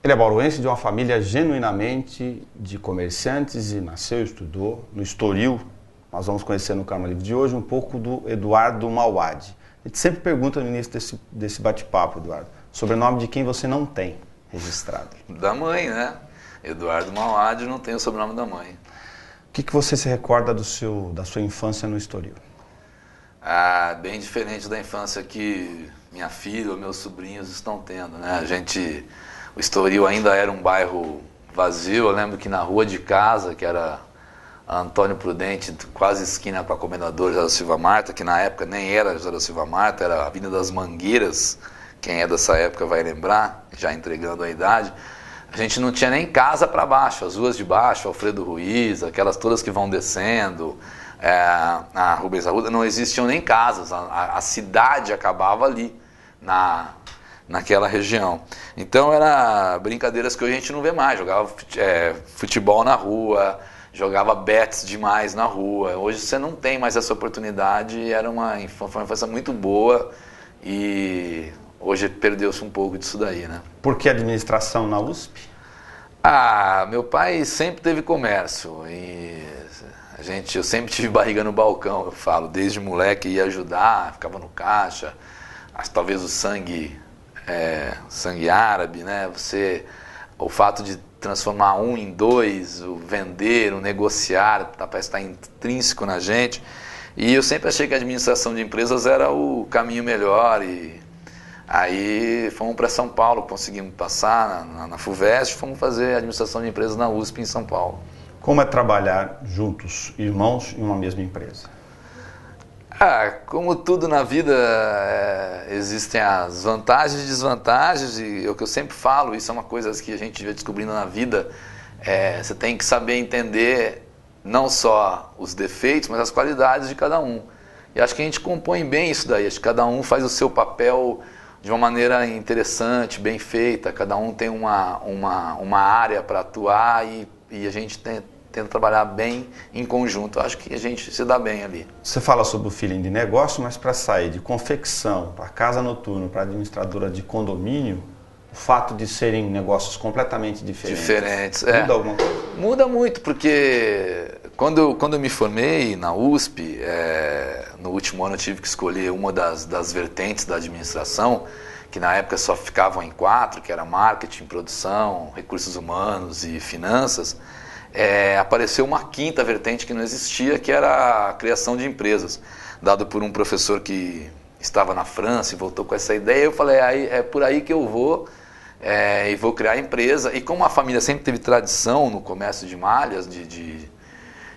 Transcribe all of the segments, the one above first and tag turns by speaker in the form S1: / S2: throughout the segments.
S1: Ele é bauruense de uma família genuinamente de comerciantes e nasceu e estudou no Estoril. Nós vamos conhecer no Karma Livre de hoje um pouco do Eduardo Mauad. A gente sempre pergunta no início desse bate-papo, Eduardo, sobrenome de quem você não tem registrado.
S2: Da mãe, né? Eduardo Mauad, não tem o sobrenome da mãe.
S1: O que você se recorda da sua infância no Estoril?
S2: Bem diferente da infância que minha filha ou meus sobrinhos estão tendo, né? O Estoril ainda era um bairro vazio. Eu lembro que na rua de casa, que era a Antônio Prudente, quase esquina com a Comendador José da Silva Marta, que na época nem era José da Silva Marta, era a Avenida das Mangueiras. Quem é dessa época vai lembrar, já entregando a idade. A gente não tinha nem casa para baixo, as ruas de baixo, Alfredo Ruiz, aquelas todas que vão descendo, a Rubens Arruda, não existiam nem casas, a cidade acabava ali, naquela região. Então era brincadeiras que hoje a gente não vê mais, jogava futebol na rua, jogava bets demais na rua. Hoje você não tem mais essa oportunidade, era uma infância muito boa e hoje perdeu-se um pouco disso daí, né?
S1: Por que administração na USP?
S2: Meu pai sempre teve comércio e eu sempre tive barriga no balcão, eu falo, desde moleque ia ajudar, ficava no caixa, talvez o sangue árabe, né? O fato de transformar um em dois, o vender, o negociar, parece estar intrínseco na gente. E eu sempre achei que a administração de empresas era o caminho melhor. E aí fomos para São Paulo, conseguimos passar na FUVEST, fomos fazer administração de empresas na USP em São Paulo.
S1: Como é trabalhar juntos, irmãos, em uma mesma empresa?
S2: Como tudo na vida, existem as vantagens e desvantagens, e é o que eu sempre falo, isso é uma coisa que a gente vai descobrindo na vida, você tem que saber entender não só os defeitos, mas as qualidades de cada um. E acho que a gente compõe bem isso daí, acho que cada um faz o seu papel de uma maneira interessante, bem feita, cada um tem uma área para atuar e a gente tenta trabalhar bem em conjunto. Eu acho que a gente se dá bem ali.
S1: Você fala sobre o feeling de negócio, mas para sair de confecção, para casa noturna, para administradora de condomínio, o fato de serem negócios completamente diferentes muda alguma coisa?
S2: Muda muito, porque quando eu me formei na USP, no último ano eu tive que escolher uma das vertentes da administração, que na época só ficavam em 4, que era marketing, produção, recursos humanos e finanças. Apareceu uma quinta vertente que não existia, que era a criação de empresas, dado por um professor que estava na França e voltou com essa ideia. Eu falei, é por aí que eu vou, e vou criar a empresa. E como a família sempre teve tradição no comércio de malhas,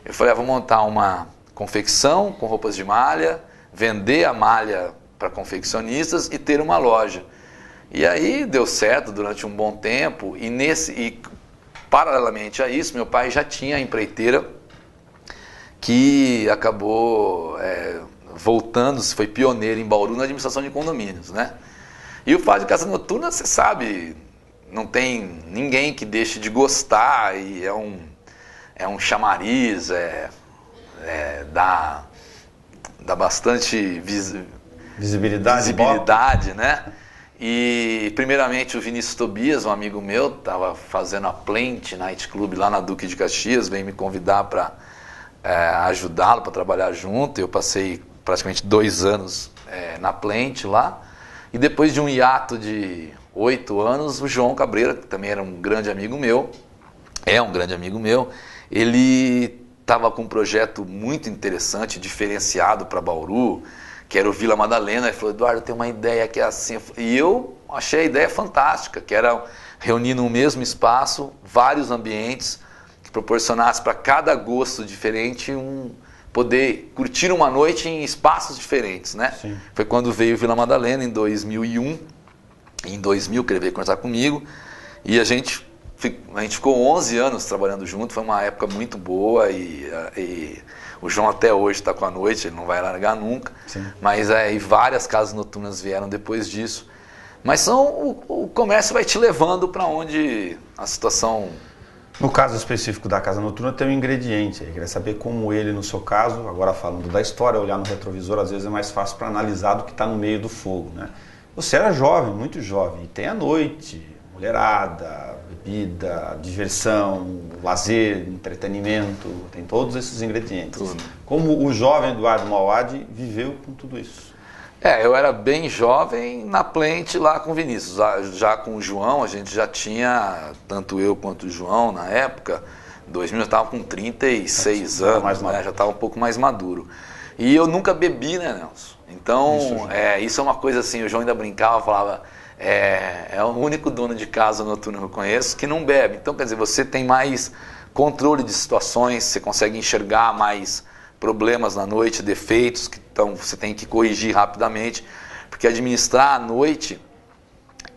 S2: eu falei, vou montar uma confecção com roupas de malha, vender a malha para confeccionistas e ter uma loja. E aí deu certo durante um bom tempo, e paralelamente a isso, meu pai já tinha a empreiteira que acabou voltando, foi pioneiro em Bauru na administração de condomínios, né? E o fato de casa noturna, você sabe, não tem ninguém que deixe de gostar, e é um chamariz, dá bastante visibilidade, né? E, primeiramente, o Vinícius Tobias, um amigo meu, estava fazendo a Plant Night Club lá na Duque de Caxias, veio me convidar para ajudá-lo, para trabalhar junto. Eu passei praticamente 2 anos na Plant lá. E depois de um hiato de 8 anos, o João Cabreira, que também era um grande amigo meu, ele estava com um projeto muito interessante, diferenciado para Bauru, que era o Vila Madalena. Ele falou, Eduardo, tem uma ideia que é assim. E eu achei a ideia fantástica, que era reunir no mesmo espaço vários ambientes que proporcionasse para cada gosto diferente poder curtir uma noite em espaços diferentes, né?
S1: Sim.
S2: Foi quando veio o Vila Madalena, em 2001. Em 2000, que ele veio conversar comigo. E a gente ficou 11 anos trabalhando junto, foi uma época muito boa e o João até hoje está com a noite, ele não vai largar nunca.
S1: Sim.
S2: Mas e várias casas noturnas vieram depois disso. Mas o comércio vai te levando para onde a situação...
S1: No caso específico da casa noturna tem um ingrediente. Eu queria saber como ele, no seu caso, agora falando da história, olhar no retrovisor às vezes é mais fácil para analisar do que está no meio do fogo, né? Você era jovem, muito jovem, e tem a noite, mulherada, bebida, diversão, lazer, entretenimento, tem todos esses ingredientes.
S2: Tudo.
S1: Como o jovem Eduardo Mauad viveu com tudo isso?
S2: Eu era bem jovem na Plente lá com o Vinícius. Já com o João, a gente já tinha, tanto eu quanto o João, na época, 2000, eu estava com 36 anos, né? Já estava um pouco mais maduro. E eu nunca bebi, né, Nelson? Então, isso é uma coisa assim, o João ainda brincava, falava, é o único dono de casa noturno que eu conheço que não bebe. Então, quer dizer, você tem mais controle de situações, você consegue enxergar mais problemas na noite, defeitos que você tem que corrigir rapidamente, porque administrar à noite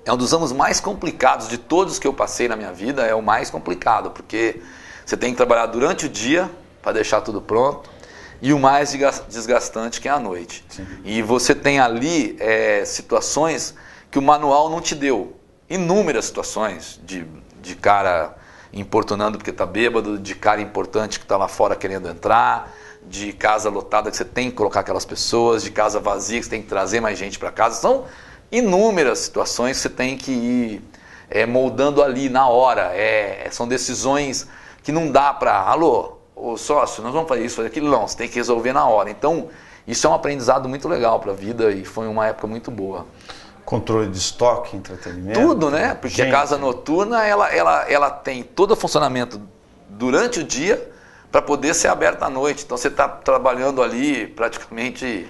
S2: é um dos anos mais complicados de todos que eu passei na minha vida, é o mais complicado, porque você tem que trabalhar durante o dia para deixar tudo pronto, e o mais desgastante que é a noite. Sim. E você tem ali situações que o manual não te deu, inúmeras situações de cara importunando porque está bêbado, de cara importante que está lá fora querendo entrar, de casa lotada que você tem que colocar aquelas pessoas, de casa vazia que você tem que trazer mais gente para casa. São inúmeras situações que você tem que ir moldando ali na hora. São decisões que não dá para... Alô, ô sócio, nós vamos fazer isso, fazer aquilo. Não, você tem que resolver na hora. Então, isso é um aprendizado muito legal para a vida e foi uma época muito boa.
S1: Controle de estoque, entretenimento.
S2: Tudo, né? Porque a casa noturna, ela tem todo o funcionamento durante o dia para poder ser aberta à noite. Então você está trabalhando ali praticamente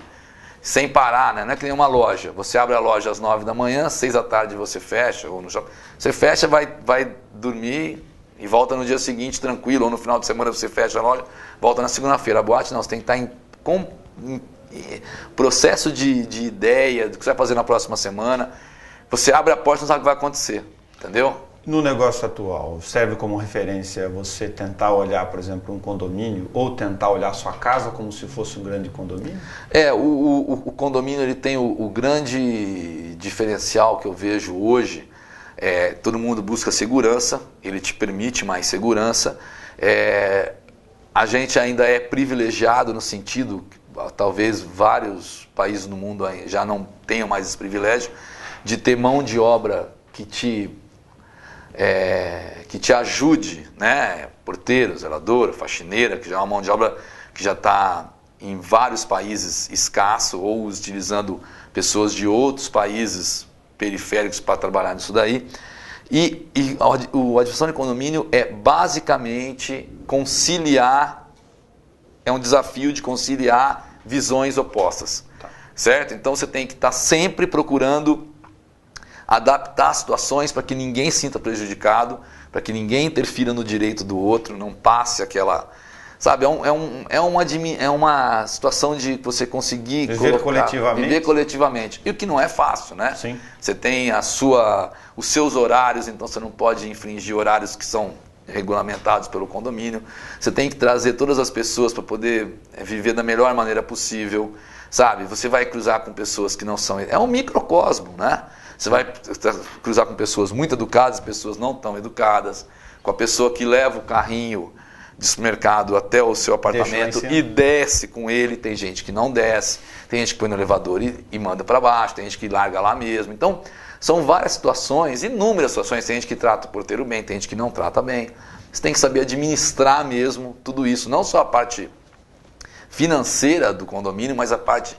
S2: sem parar, né? Não é que nem uma loja. Você abre a loja às 9 da manhã, às 6 da tarde você fecha, ou no shopping. Você fecha, vai dormir e volta no dia seguinte tranquilo, ou no final de semana você fecha a loja, volta na segunda-feira. A boate não, você tem que estar em processo de ideia do que você vai fazer na próxima semana. Você abre a porta e não sabe o que vai acontecer, entendeu?
S1: No negócio atual, serve como referência você tentar olhar, por exemplo, um condomínio ou tentar olhar sua casa como se fosse um grande condomínio?
S2: O condomínio ele tem o grande diferencial que eu vejo hoje. Todo mundo busca segurança, ele te permite mais segurança. A gente ainda é privilegiado no sentido, talvez vários países no mundo já não tenham mais esse privilégio, de ter mão de obra que te ajude, né? Porteiro, zelador, faxineira, que já é uma mão de obra que já está em vários países escasso, ou utilizando pessoas de outros países periféricos para trabalhar nisso daí. E a administração de condomínio é basicamente conciliar, é um desafio de conciliar visões opostas, certo? Então você tem que estar sempre procurando adaptar situações para que ninguém sinta prejudicado, para que ninguém interfira no direito do outro, não passe aquela... Sabe, é uma situação de você conseguir
S1: viver coletivamente.
S2: E o que não é fácil, né?
S1: Sim.
S2: Você tem os seus horários, então você não pode infringir horários que são regulamentados pelo condomínio. Você tem que trazer todas as pessoas para poder viver da melhor maneira possível, sabe? Você vai cruzar com pessoas que não são... É um microcosmo, né? Você vai cruzar com pessoas muito educadas, pessoas não tão educadas, com a pessoa que leva o carrinho de supermercado até o seu apartamento e desce com ele. Tem gente que não desce, tem gente que põe no elevador e manda para baixo, tem gente que larga lá mesmo. Então, são várias situações, inúmeras situações. Tem gente que trata o porteiro bem, tem gente que não trata bem. Você tem que saber administrar mesmo tudo isso, não só a parte financeira do condomínio, mas a parte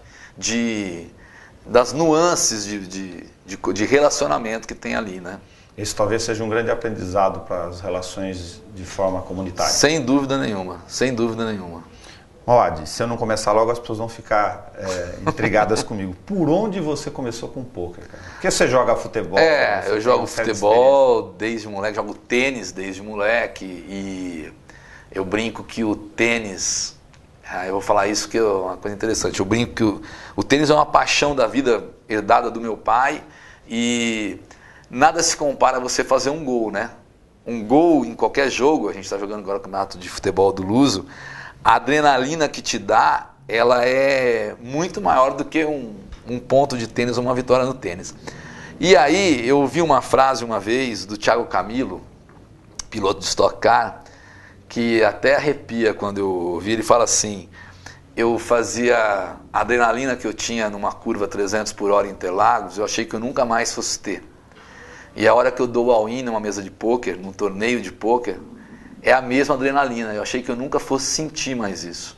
S2: das nuances de relacionamento que tem ali, né?
S1: Esse talvez seja um grande aprendizado para as relações de forma comunitária.
S2: Sem dúvida nenhuma, sem dúvida nenhuma.
S1: Mauad, se eu não começar logo, as pessoas vão ficar intrigadas comigo. Por onde você começou com o pôquer, cara? Porque você joga futebol?
S2: Eu jogo futebol desde moleque, jogo tênis desde moleque, e eu brinco que o tênis... eu vou falar isso que é uma coisa interessante. Eu brinco que o tênis é uma paixão da vida herdada do meu pai, e nada se compara a você fazer um gol, né? Um gol em qualquer jogo, a gente está jogando agora o campeonato de futebol do Luso, a adrenalina que te dá, ela é muito maior do que um ponto de tênis ou uma vitória no tênis. E aí eu ouvi uma frase uma vez do Thiago Camilo, piloto de Stock Car, que até arrepia quando eu ouvi. Ele fala assim: eu fazia a adrenalina que eu tinha numa curva 300 por hora em Interlagos, eu achei que eu nunca mais fosse ter. E a hora que eu dou o all-in numa mesa de pôquer, num torneio de pôquer, é a mesma adrenalina. Eu achei que eu nunca fosse sentir mais isso.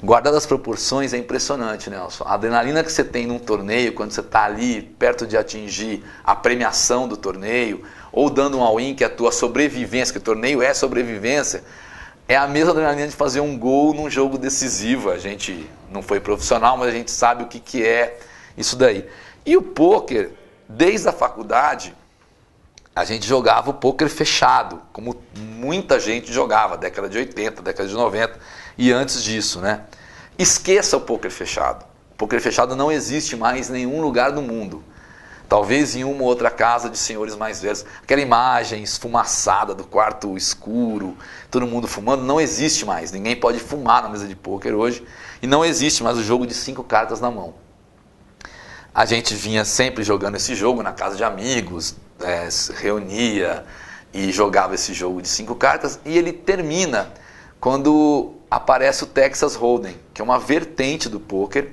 S2: Guardado as proporções, é impressionante, Nelson. A adrenalina que você tem num torneio, quando você está ali perto de atingir a premiação do torneio, ou dando um all-in, que é a tua sobrevivência, que o torneio é sobrevivência, é a mesma adrenalina de fazer um gol num jogo decisivo. A gente não foi profissional, mas a gente sabe o que é isso daí. E o pôquer, desde a faculdade, a gente jogava o pôquer fechado, como muita gente jogava, década de 80, década de 90 e antes disso, né? Esqueça o pôquer fechado. O pôquer fechado não existe mais em nenhum lugar do mundo. Talvez em uma ou outra casa de senhores mais velhos. Aquela imagem esfumaçada do quarto escuro, todo mundo fumando, não existe mais. Ninguém pode fumar na mesa de pôquer hoje. E não existe mais o jogo de 5 cartas na mão. A gente vinha sempre jogando esse jogo na casa de amigos, se reunia e jogava esse jogo de 5 cartas. E ele termina quando aparece o Texas Hold'em, que é uma vertente do pôquer,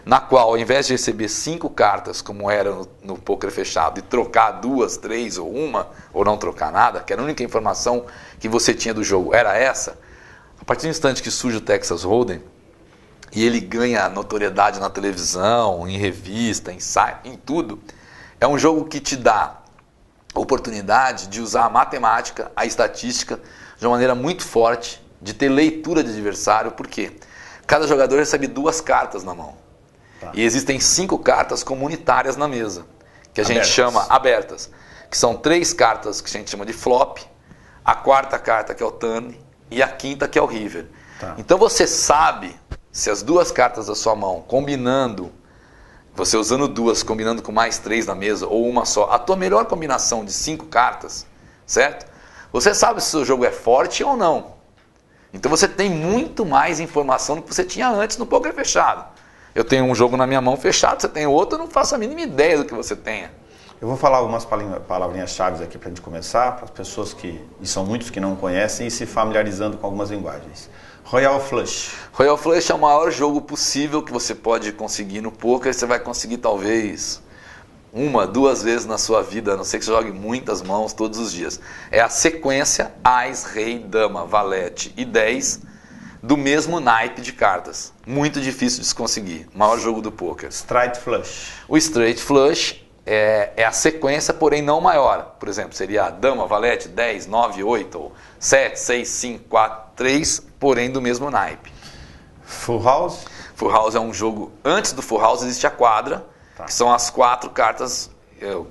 S2: na qual, ao invés de receber 5 cartas, como era no pôquer fechado, e trocar 2, 3 ou 1, ou não trocar nada, que era a única informação que você tinha do jogo, era essa, a partir do instante que surge o Texas Hold'em, e ele ganha notoriedade na televisão, em revista, em site, em tudo, é um jogo que te dá a oportunidade de usar a matemática, a estatística, de uma maneira muito forte, de ter leitura de adversário, porque cada jogador recebe 2 cartas na mão. Tá. E existem 5 cartas comunitárias na mesa, que a gente chama abertas, que são 3 cartas que a gente chama de flop, a 4ª carta que é o turn e a 5ª que é o river. Tá. Então você sabe se as 2 cartas da sua mão combinando, você usando 2, combinando com mais 3 na mesa, ou uma só, a tua melhor combinação de 5 cartas, certo? Você sabe se o seu jogo é forte ou não. Então você tem muito mais informação do que você tinha antes no pôquer fechado. Eu tenho um jogo na minha mão fechado, você tem outro, eu não faço a mínima ideia do que você tenha.
S1: Eu vou falar algumas palavrinhas-chave aqui para a gente começar, para as pessoas e são muitos que não conhecem, e se familiarizando com algumas linguagens. Royal Flush.
S2: Royal Flush é o maior jogo possível que você pode conseguir no pôquer. Você vai conseguir talvez 1, 2 vezes na sua vida, a não ser que você jogue muitas mãos todos os dias. É a sequência Ás, Rei, Dama, Valete e 10 do mesmo naipe de cartas. Muito difícil de se conseguir. O maior jogo do pôquer.
S1: Straight Flush.
S2: O Straight Flush é a sequência, porém não maior. Por exemplo, seria Dama, Valete, 10, 9, 8, ou 7, 6, 5, 4, 3, porém do mesmo naipe.
S1: Full House?
S2: Full House é um jogo... Antes do Full House existe a quadra, que são as 4 cartas,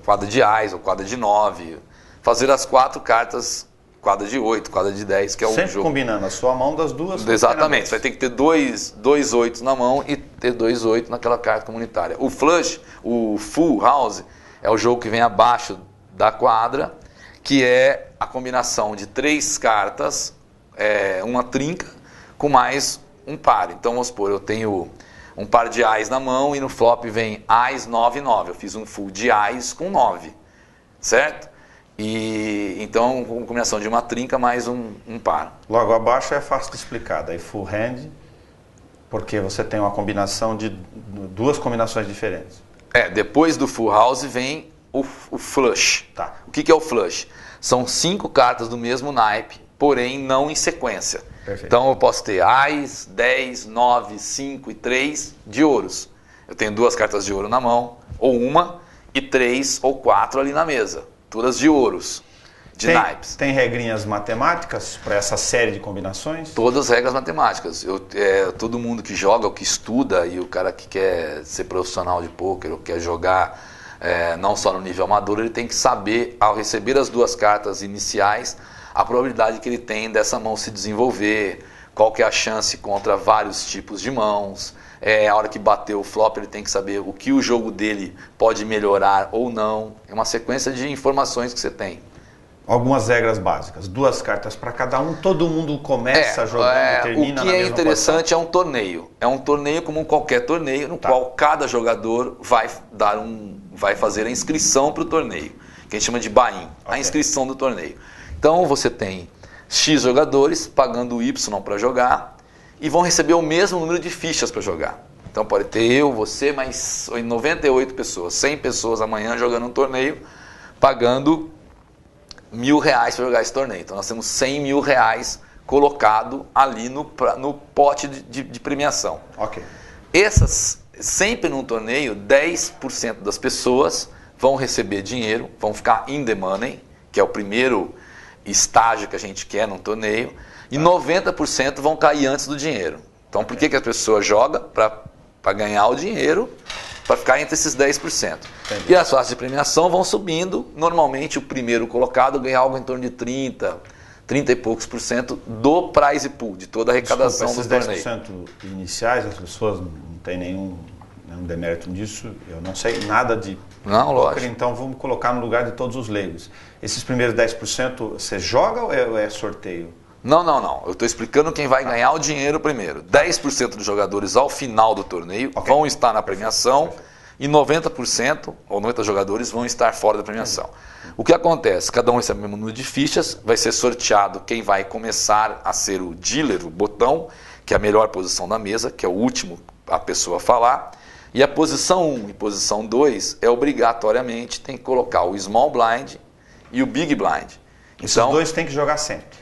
S2: quadra de Ás ou quadra de 9. Fazer as 4 cartas, quadra de 8, quadra de 10, que é o jogo.
S1: Sempre combinando a sua mão das 2.
S2: Exatamente, você vai ter que ter 2 8 na mão e ter 2 8 naquela carta comunitária. O Flush, o Full House, é o jogo que vem abaixo da quadra, que é a combinação de 3 cartas, uma trinca, com mais um par. Então, vamos supor, eu tenho um par de Ás na mão e no flop vem Ás, 9, 9. Eu fiz um full de Ás com 9, certo? E então, uma combinação de uma trinca mais um par.
S1: Logo abaixo é fácil de explicar. Daí full hand, porque você tem uma combinação de 2 combinações diferentes.
S2: Depois do full house vem o flush.
S1: Tá.
S2: O que é o flush? São 5 cartas do mesmo naipe, porém não em sequência.
S1: Perfeito.
S2: Então eu posso ter Ás, 10, 9, 5 e 3 de ouros. Eu tenho 2 cartas de ouro na mão, ou 1, e 3 ou 4 ali na mesa. Todas de ouros, de naipes.
S1: Tem regrinhas matemáticas para essa série de combinações?
S2: Todas regras matemáticas. Todo mundo que joga, ou que estuda, e o cara que quer ser profissional de pôquer, ou quer jogar não só no nível amador, ele tem que saber, ao receber as 2 cartas iniciais, a probabilidade que ele tem dessa mão se desenvolver, qual que é a chance contra vários tipos de mãos. A hora que bater o flop, ele tem que saber o que o jogo dele pode melhorar ou não. É uma sequência de informações que você tem.
S1: Algumas regras básicas, 2 cartas para cada um, todo mundo começa jogando e termina na mesma.
S2: O que é interessante é um torneio. É um torneio como qualquer torneio, no qual cada jogador vai fazer a inscrição para o torneio, que a gente chama de buy-in, a inscrição do torneio. Então você tem X jogadores pagando Y para jogar e vão receber o mesmo número de fichas para jogar. Então pode ter eu, você, mais 98 pessoas, 100 pessoas amanhã jogando um torneio pagando R$1.000 para jogar esse torneio. Então nós temos R$100.000 colocado ali no pote de premiação.
S1: Ok.
S2: Sempre num torneio, 10% das pessoas vão receber dinheiro, vão ficar in the money, que é o primeiro estágio que a gente quer num torneio, e 90% vão cair antes do dinheiro. Então por que a pessoa joga? Para ganhar o dinheiro, para ficar entre esses 10%. Entendi. E as faixas de premiação vão subindo. Normalmente o primeiro colocado ganha algo em torno de 30 e poucos por cento do prize pool, de toda a arrecadação do torneio.
S1: Esses 10% iniciais, as pessoas não têm nenhum demérito nisso, eu não sei nada de poker, então vamos colocar no lugar de todos os leigos. Esses primeiros 10% você joga ou é sorteio?
S2: Não. Eu estou explicando quem vai ganhar o dinheiro primeiro. 10% dos jogadores ao final do torneio vão estar na premiação e 90% ou 90 jogadores vão estar fora da premiação. O que acontece? Cada um recebe o mesmo número de fichas, vai ser sorteado quem vai começar a ser o dealer, o botão, que é a melhor posição da mesa, que é o último a pessoa falar. E a posição 1 e posição 2 é obrigatoriamente, tem que colocar o small blind e o big blind.
S1: Esses dois tem que jogar sempre.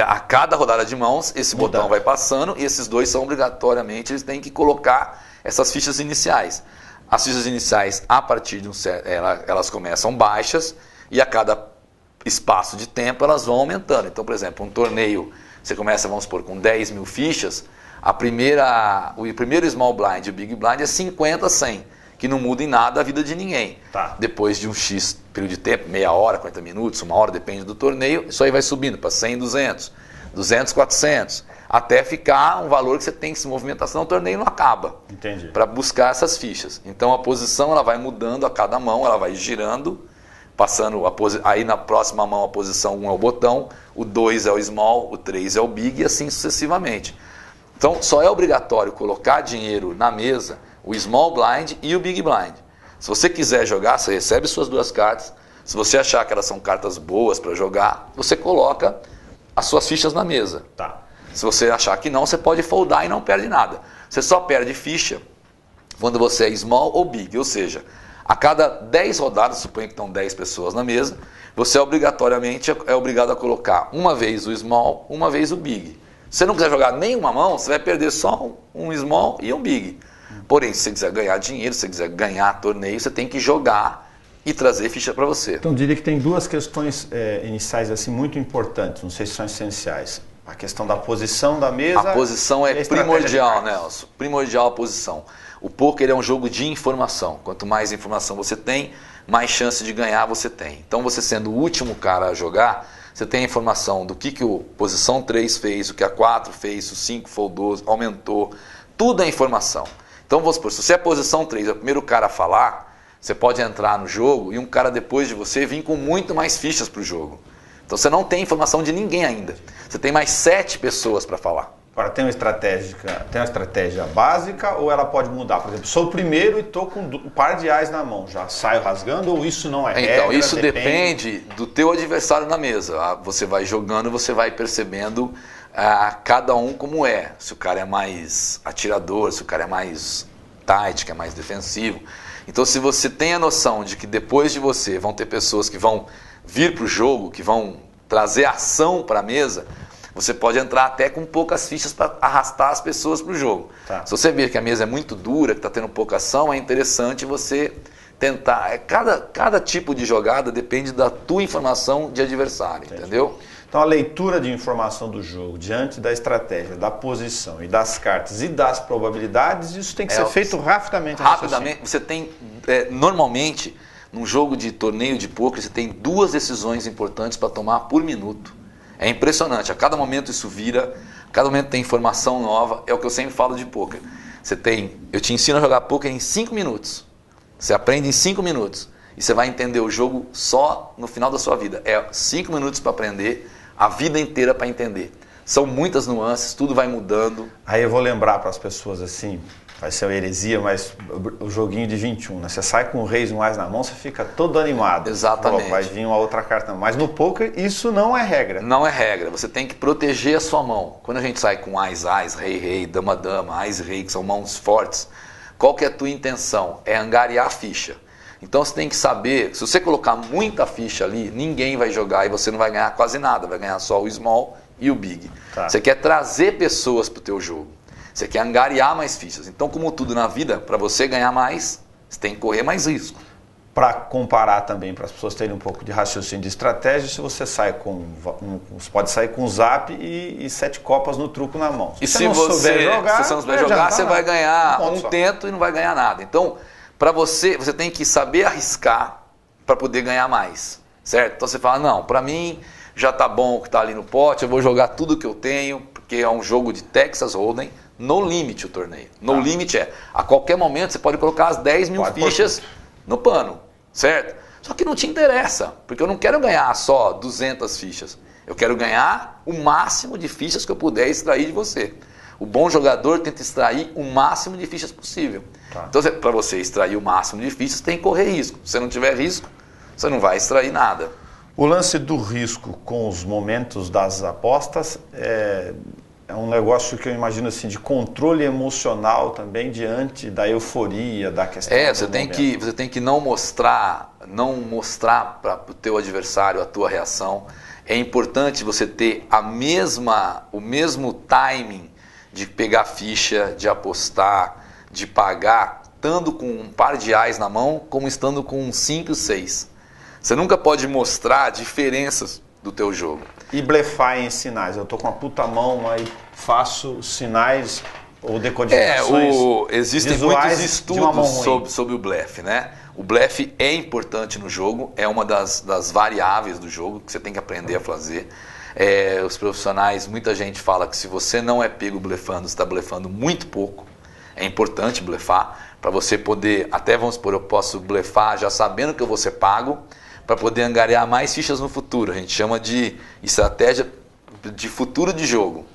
S2: A cada rodada de mãos, esse botão vai passando e esses dois são obrigatoriamente, eles têm que colocar essas fichas iniciais. As fichas iniciais, a partir de elas começam baixas e a cada espaço de tempo elas vão aumentando. Então, por exemplo, um torneio, você começa, vamos supor, com 10.000 fichas, o primeiro small blind e o big blind é 50 a 100, que não muda em nada a vida de ninguém.
S1: Tá.
S2: Depois de um X período de tempo, meia hora, 40 minutos, uma hora, depende do torneio, isso aí vai subindo para 100, 200, 200, 400, até ficar um valor que você tem que se movimentar, senão o torneio não acaba.
S1: Entendi.
S2: Para buscar essas fichas. Então a posição ela vai mudando a cada mão, ela vai girando, passando aí na próxima mão a posição 1 é o botão, o 2 é o small, o 3 é o big e assim sucessivamente. Então só é obrigatório colocar dinheiro na mesa o small blind e o big blind. Se você quiser jogar, você recebe suas duas cartas. Se você achar que elas são cartas boas para jogar, você coloca as suas fichas na mesa.
S1: Tá.
S2: Se você achar que não, você pode foldar e não perde nada. Você só perde ficha quando você é small ou big. Ou seja, a cada 10 rodadas, suponha que estão 10 pessoas na mesa, você obrigatoriamente é obrigado a colocar uma vez o small, uma vez o big. Se você não quiser jogar nenhuma mão, você vai perder só um small e um big. Porém, se você quiser ganhar dinheiro, se você quiser ganhar torneio, você tem que jogar e trazer ficha para você.
S1: Então, diria que tem duas questões iniciais assim muito importantes, não sei se são essenciais. A questão da posição da mesa.
S2: A posição é primordial, Nelson. Primordial a posição. O poker é um jogo de informação. Quanto mais informação você tem, mais chance de ganhar você tem. Então, você sendo o último cara a jogar, você tem a informação do que o posição 3 fez, o que a 4 fez, o 5 foldou, aumentou. Tudo é informação. Então, vamos supor, se você é posição 3, é o primeiro cara a falar, você pode entrar no jogo e um cara depois de você vir com muito mais fichas para o jogo. Então, você não tem informação de ninguém ainda. Você tem mais 7 pessoas para falar.
S1: Agora, tem uma estratégia básica ou ela pode mudar? Por exemplo, sou o primeiro e estou com um par de ais na mão. Já saio rasgando ou isso não é regra?
S2: Então, isso depende do teu adversário na mesa. Você vai jogando, você vai percebendo cada um como é. Se o cara é mais atirador, se o cara é mais tight, que é mais defensivo. Então, se você tem a noção de que depois de você vão ter pessoas que vão vir para o jogo, que vão trazer ação para a mesa, você pode entrar até com poucas fichas para arrastar as pessoas para o jogo.
S1: Tá.
S2: Se você ver que a mesa é muito dura, que está tendo pouca ação, é interessante você tentar. Cada tipo de jogada depende da tua informação de adversário, entendeu?
S1: Então a leitura de informação do jogo, diante da estratégia, da posição e das cartas e das probabilidades, isso tem que ser feito rapidamente.
S2: Rapidamente, você tem, normalmente, num jogo de torneio de pôquer, você tem 2 decisões importantes para tomar por minuto. É impressionante, a cada momento isso vira, a cada momento tem informação nova, é o que eu sempre falo de pôquer. Eu te ensino a jogar pôquer em 5 minutos, você aprende em 5 minutos e você vai entender o jogo só no final da sua vida. É 5 minutos para aprender, a vida inteira para entender. São muitas nuances, tudo vai mudando.
S1: Aí eu vou lembrar para as pessoas assim, vai ser uma heresia, mas o joguinho de 21, né? Você sai com o reis no ás na mão, você fica todo animado.
S2: Exatamente.
S1: Vai vir uma outra carta. Mas no poker isso não é regra.
S2: Não é regra, você tem que proteger a sua mão. Quando a gente sai com ás, rei, dama, ás, rei, que são mãos fortes, qual que é a tua intenção? É angariar a ficha. Então você tem que saber, se você colocar muita ficha ali, ninguém vai jogar e você não vai ganhar quase nada, vai ganhar só o small e o big.
S1: Tá.
S2: Você quer trazer pessoas para o teu jogo, você quer angariar mais fichas. Então, como tudo na vida, para você ganhar mais, você tem que correr mais risco.
S1: Para comparar também, para as pessoas terem um pouco de raciocínio de estratégia, se você sai você pode sair com zap e 7 copas no truco na mão.
S2: Se você não souber jogar, você vai ganhar um tento e não vai ganhar nada. Então, para você tem que saber arriscar para poder ganhar mais, certo? Então você fala, não, para mim já tá bom o que tá ali no pote, eu vou jogar tudo que eu tenho, porque é um jogo de Texas Hold'em, no limit o torneio. No limit a qualquer momento você pode colocar as 10 mil fichas no pano, certo? Só que não te interessa, porque eu não quero ganhar só 200 fichas. Eu quero ganhar o máximo de fichas que eu puder extrair de você. O bom jogador tenta extrair o máximo de fichas possível. Tá. Então, para você extrair o máximo de fichas, tem que correr risco. Se você não tiver risco, você não vai extrair nada.
S1: O lance do risco com os momentos das apostas é um negócio que eu imagino assim, de controle emocional também diante da euforia, da questão
S2: você tem que não mostrar para o teu adversário a tua reação. É importante você ter o mesmo timing de pegar ficha, de apostar, de pagar, estando com um par de ais na mão, como estando com 5 e 6. Você nunca pode mostrar diferenças do teu jogo.
S1: E blefar em sinais. Eu tô com a puta mão, aí faço sinais ou decodificações
S2: existem muitos estudos sobre o blefe, né? O blefe é importante no jogo, é uma das variáveis do jogo que você tem que aprender a fazer. Os profissionais, muita gente fala que se você não é pego blefando, você está blefando muito pouco. É importante blefar para você poder, até vamos supor, eu posso blefar já sabendo que eu vou ser pago, para poder angariar mais fichas no futuro. A gente chama de estratégia de futuro de jogo.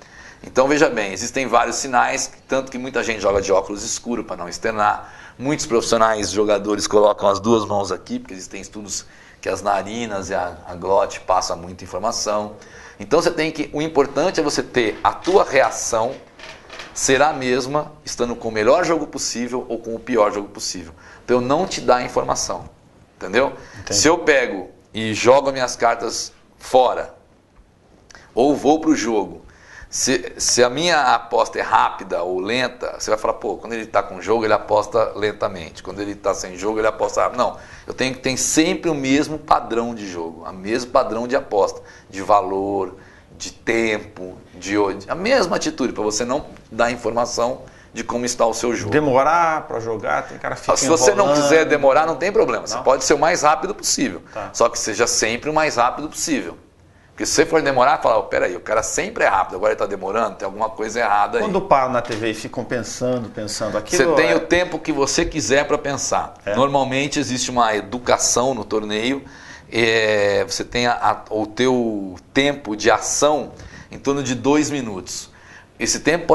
S2: Então veja bem, existem vários sinais, tanto que muita gente joga de óculos escuros para não externar. Muitos profissionais jogadores colocam as 2 mãos aqui, porque existem estudos que as narinas e a glote passam muita informação. Então o importante é você ter a tua reação ser a mesma, estando com o melhor jogo possível ou com o pior jogo possível. Para eu não te dar informação. Entendeu? Entendi. Se eu pego e jogo minhas cartas fora, ou vou para o jogo, se a minha aposta é rápida ou lenta, você vai falar, quando ele está com jogo, ele aposta lentamente. Quando ele está sem jogo, ele aposta rápido. Não, eu tenho que ter sempre o mesmo padrão de jogo, o mesmo padrão de aposta, de valor, de tempo, a mesma atitude, para você não dar informação de como está o seu jogo.
S1: Demorar para jogar, tem cara fica
S2: Se você não quiser demorar, não tem problema. Você pode ser o mais rápido possível. Tá. Só que seja sempre o mais rápido possível. Porque se você for demorar, fala, peraí, o cara sempre é rápido, agora ele está demorando, tem alguma coisa errada aí.
S1: Quando param na TV e ficam pensando aquilo...
S2: Você tem o tempo que você quiser para pensar. Normalmente existe uma educação no torneio, você tem o teu tempo de ação em torno de 2 minutos. Esse tempo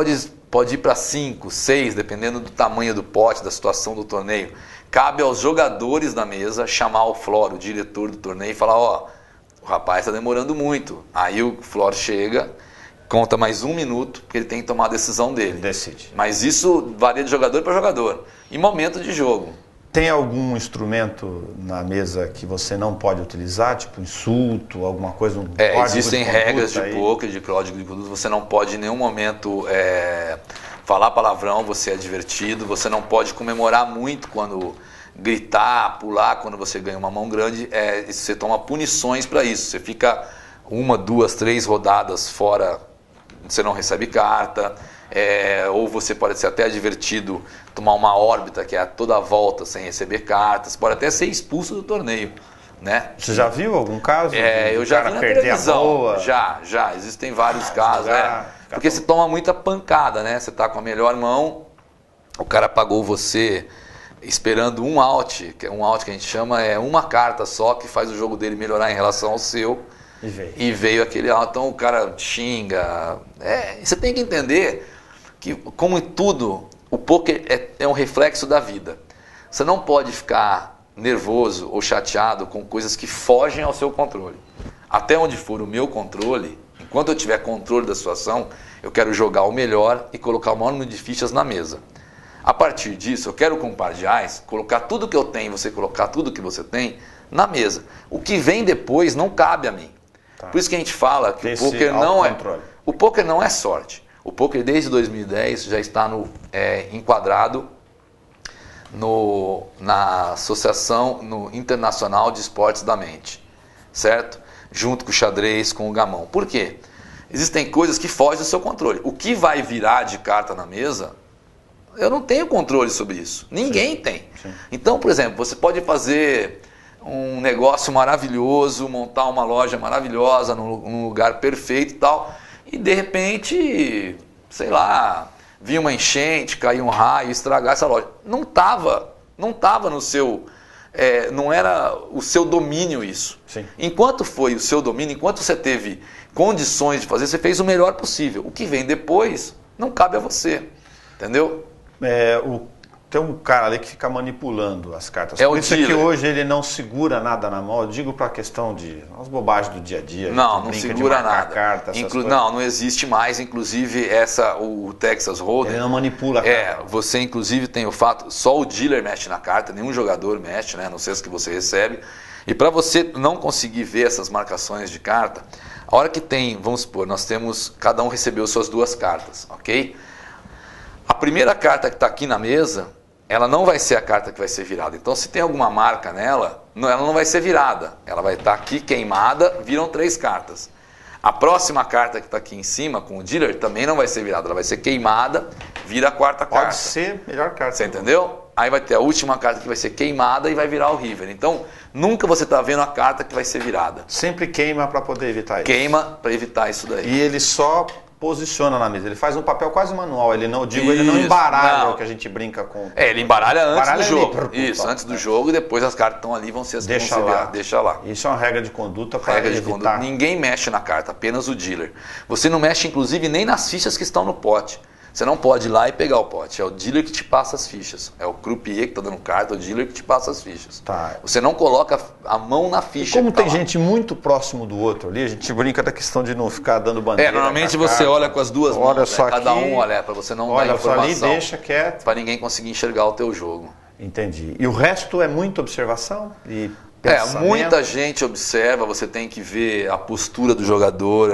S2: pode ir para 5, 6, dependendo do tamanho do pote, da situação do torneio. Cabe aos jogadores da mesa chamar o Flor, o diretor do torneio, e falar, o rapaz está demorando muito. Aí o Flor chega, conta mais 1 minuto, porque ele tem que tomar a decisão dele.
S1: Decide.
S2: Mas isso varia de jogador para jogador. Em momento de jogo.
S1: Tem algum instrumento na mesa que você não pode utilizar, tipo insulto, alguma coisa?
S2: Existem regras de poker, de código de conduta. Você não pode em nenhum momento falar palavrão, você é divertido. Você não pode comemorar muito quando gritar, pular, quando você ganha uma mão grande. Você toma punições para isso. Você fica 1, 2, 3 rodadas fora, você não recebe carta. Ou você pode ser até divertido, tomar uma órbita que é toda a volta sem receber cartas, pode até ser expulso do torneio, né?
S1: Você já viu algum caso?
S2: Eu já vi na televisão. Já, existem vários casos, porque você toma muita pancada, né? Você tá com a melhor mão, o cara pagou você esperando um out, que é um out que a gente chama, uma carta só que faz o jogo dele melhorar em relação ao seu. E veio aquele out, então o cara xinga. Você tem que entender que, como em tudo, o poker é um reflexo da vida. Você não pode ficar nervoso ou chateado com coisas que fogem ao seu controle. Até onde for o meu controle, enquanto eu tiver controle da situação, eu quero jogar o melhor e colocar o maior número de fichas na mesa. A partir disso, eu quero com um par de ás, colocar tudo que eu tenho, você colocar tudo que você tem na mesa. O que vem depois não cabe a mim. Tá. Por isso que a gente fala que o poker não é... O poker não é sorte. O poker desde 2010 já está enquadrado na Associação Internacional de Esportes da Mente, certo? Junto com o xadrez, com o gamão. Por quê? Existem coisas que fogem do seu controle. O que vai virar de carta na mesa, eu não tenho controle sobre isso. Ninguém tem. Sim. Então, por exemplo, você pode fazer um negócio maravilhoso, montar uma loja maravilhosa num lugar perfeito e tal, e de repente, sei lá, vir uma enchente, cair um raio, estragar essa loja. Não estava no seu... não era o seu domínio isso. Sim. Enquanto foi o seu domínio, enquanto você teve condições de fazer, você fez o melhor possível. O que vem depois não cabe a você. Entendeu?
S1: Tem um cara ali que fica manipulando as cartas.
S2: Por
S1: isso é que hoje ele não segura nada na mão. Eu digo para a questão de as bobagens do dia a dia.
S2: Não segura nada. Carta, não existe mais. Inclusive o Texas Hold'em.
S1: Ele não manipula a carta.
S2: Você inclusive tem o fato, só o dealer mexe na carta, nenhum jogador mexe, né? Não sei se que você recebe. E para você não conseguir ver essas marcações de carta, a hora que tem, vamos supor, cada um recebeu suas 2 cartas, ok? A primeira carta que está aqui na mesa, ela não vai ser a carta que vai ser virada. Então, se tem alguma marca nela, ela não vai ser virada. Ela vai estar aqui queimada, viram 3 cartas. A próxima carta que está aqui em cima, com o dealer, também não vai ser virada. Ela vai ser queimada, vira a 4ª carta.
S1: Pode ser melhor carta.
S2: Você entendeu? Aí vai ter a última carta que vai ser queimada e vai virar o river. Então, nunca você está vendo a carta que vai ser virada.
S1: Sempre queima para poder evitar isso.
S2: Queima para evitar isso daí.
S1: E ele só posiciona na mesa. Ele faz um papel quase manual. Ele não embaralha o que a gente brinca com.
S2: Ele embaralha antes do jogo. Isso, antes do jogo e depois as cartas estão ali, vão ser as que
S1: Deixa lá.
S2: Deixa lá.
S1: Isso é uma regra de conduta para
S2: regra de conduta. Ninguém mexe na carta, apenas o dealer. Você não mexe, inclusive, nem nas fichas que estão no pote. Você não pode ir lá e pegar o pote. É o dealer que te passa as fichas. É o croupier que está dando carta, é o dealer que te passa as fichas.
S1: Tá.
S2: Você não coloca a mão na ficha.
S1: E como tem gente muito próximo do outro ali, a gente brinca da questão de não ficar dando bandeira.
S2: Normalmente você olha com as 2 mãos.
S1: Olha só
S2: cada
S1: aqui,
S2: um olha, para você não dar
S1: olha
S2: informação.
S1: Só ali, deixa quieto.
S2: Para ninguém conseguir enxergar o teu jogo.
S1: Entendi. E o resto é muita observação e
S2: muita gente observa, você tem que ver a postura do jogador,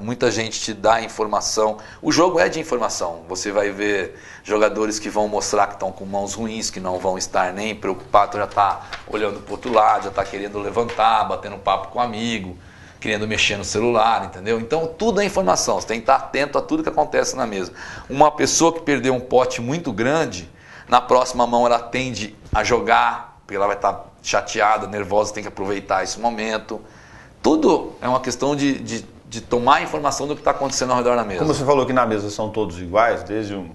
S2: muita gente te dá informação. O jogo é de informação, você vai ver jogadores que vão mostrar que estão com mãos ruins, que não vão estar nem preocupados, já está olhando para o outro lado, já está querendo levantar, batendo papo com um amigo, querendo mexer no celular, entendeu? Então tudo é informação, você tem que estar atento a tudo que acontece na mesa. Uma pessoa que perdeu um pote muito grande, na próxima mão ela tende a jogar, porque ela vai estar chateada, nervosa, tem que aproveitar esse momento. Tudo é uma questão de tomar informação do que está acontecendo ao redor da mesa.
S1: Como você falou que na mesa são todos iguais, desde um